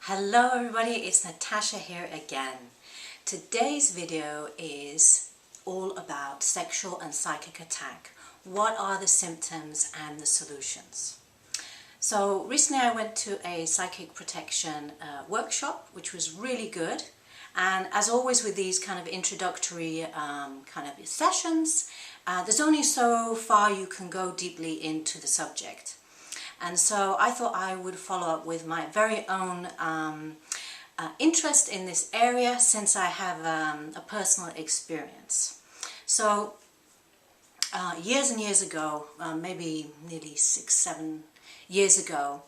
Hello everybody, it's Natasha here again. Today's video is all about sexual and psychic attack. What are the symptoms and the solutions? So recently I went to a psychic protection workshop, which was really good. And as always with these kind of introductory kind of sessions, there's only so far you can go deeply into the subject. And so I thought I would follow up with my very own interest in this area, since I have a personal experience. So years and years ago, maybe nearly 6-7 years ago,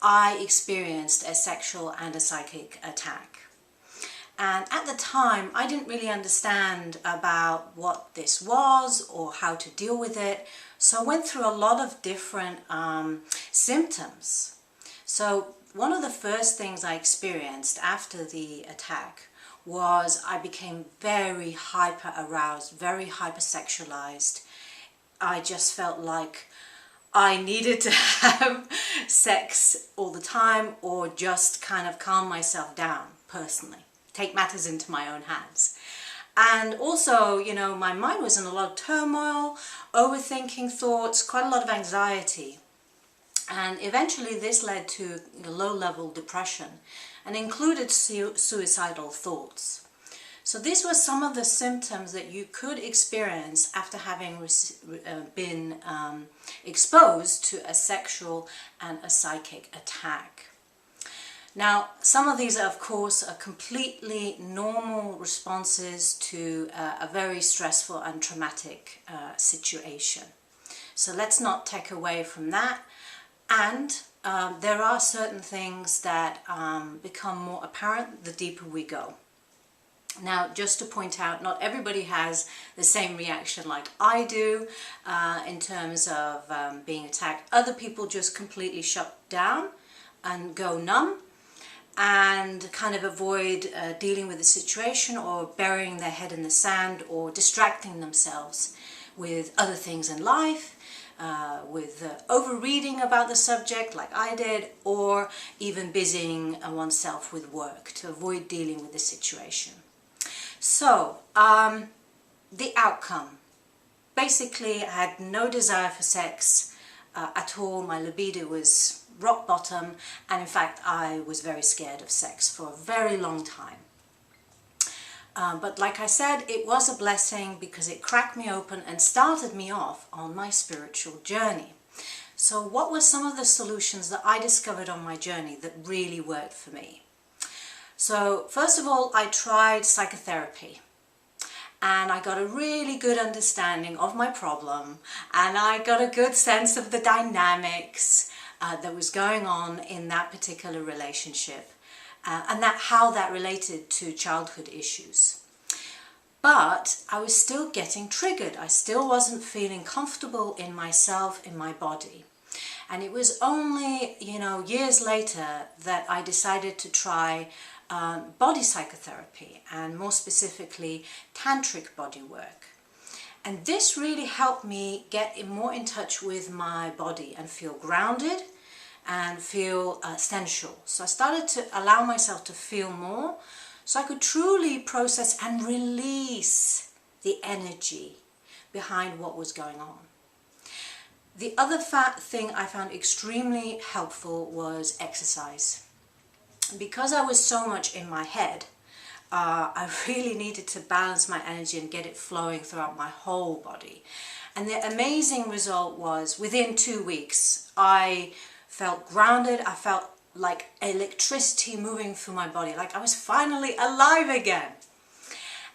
I experienced a sexual and a psychic attack. And at the time, I didn't really understand about what this was or how to deal with it. So I went through a lot of different symptoms. So one of the first things I experienced after the attack was I became very hyper aroused, very hypersexualized. I just felt like I needed to have sex all the time, or just kind of calm myself down personally, take matters into my own hands. And also, you know, my mind was in a lot of turmoil, overthinking thoughts, quite a lot of anxiety. And eventually this led to low-level depression and included suicidal thoughts. So these were some of the symptoms that you could experience after having been exposed to a sexual and a psychic attack. Now, some of these are, of course, are completely normal responses to a very stressful and traumatic situation. So let's not take away from that. And there are certain things that become more apparent the deeper we go. Now, just to point out, not everybody has the same reaction like I do in terms of being attacked. Other people just completely shut down and go numb, and kind of avoid dealing with the situation, or burying their head in the sand, or distracting themselves with other things in life, with overreading about the subject like I did, or even busying oneself with work to avoid dealing with the situation. So, the outcome. Basically, I had no desire for sex at all. My libido was rock bottom, and in fact I was very scared of sex for a very long time. But like I said, it was a blessing because it cracked me open and started me off on my spiritual journey. So what were some of the solutions that I discovered on my journey that really worked for me? So first of all, I tried psychotherapy. And I got a really good understanding of my problem, and I got a good sense of the dynamics that was going on in that particular relationship, and how that related to childhood issues. But I was still getting triggered. I still wasn't feeling comfortable in myself, in my body. And it was only, years later that I decided to try body psychotherapy, and more specifically tantric body work. And this really helped me get more in touch with my body and feel grounded and feel sensual. So I started to allow myself to feel more, so I could truly process and release the energy behind what was going on. The other thing I found extremely helpful was exercise. Because I was so much in my head, I really needed to balance my energy and get it flowing throughout my whole body. And the amazing result was, within 2 weeks, I felt grounded. I felt like electricity moving through my body, like I was finally alive again.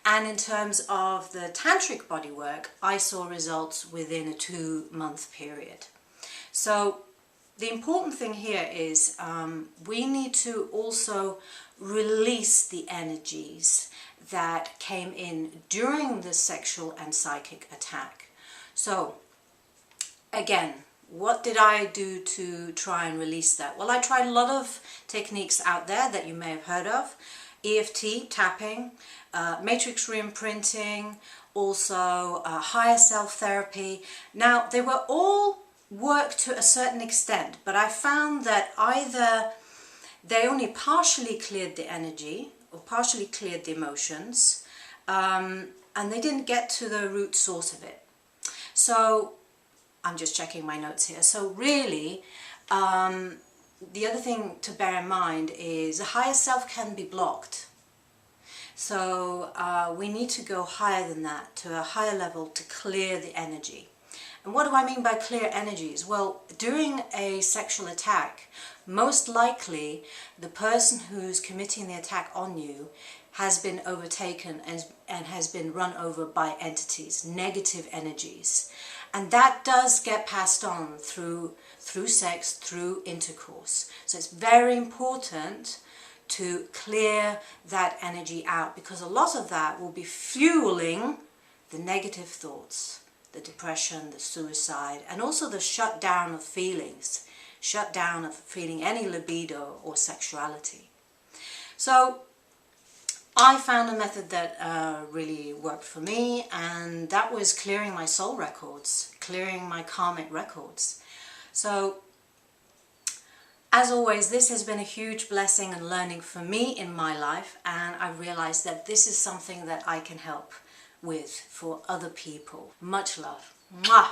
And in terms of the tantric body work, I saw results within a 2-month period. So the important thing here is we need to also release the energies that came in during the sexual and psychic attack. So again, what did I do to try and release that? Well, I tried a lot of techniques out there that you may have heard of. EFT, tapping, matrix reimprinting, also higher self therapy. Now, they were all work to a certain extent, but I found that either they only partially cleared the energy or partially cleared the emotions, and they didn't get to the root source of it. So I'm just checking my notes here. So really, the other thing to bear in mind is the higher self can be blocked. So we need to go higher than that, to a higher level, to clear the energy. And what do I mean by clear energies? Well, during a sexual attack, most likely the person who's committing the attack on you has been overtaken and has been run over by entities, negative energies. And that does get passed on through sex, through intercourse. So it's very important to clear that energy out, because a lot of that will be fueling the negative thoughts, the depression, the suicide, and also the shutdown of feelings, shutdown of feeling any libido or sexuality. So I found a method that really worked for me, and that was clearing my soul records, clearing my karmic records. So as always, this has been a huge blessing and learning for me in my life, and I realized that this is something that I can help with for other people. Much love. Mwah!